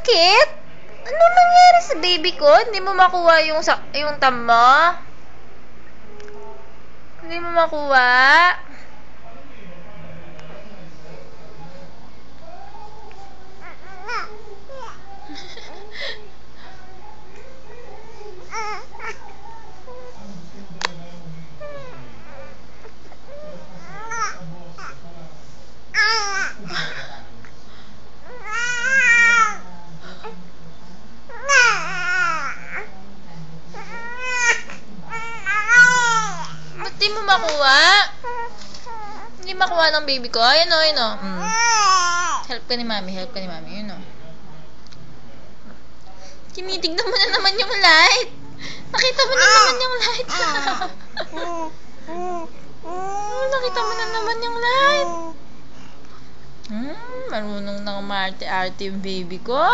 Bakit? Ano nangyari sa baby ko? Hindi mo makuha yung tama? Hindi mo makuha? Ba't di mo makuha? Hindi makuha ng baby ko? Ayun o, ayun o. Help ka ni mami, yun o. Tinitignan mo na naman yung light. Nakita mo na naman yung light. Nakita mo na naman yung light. Marunong nang maarte-arte yung baby ko.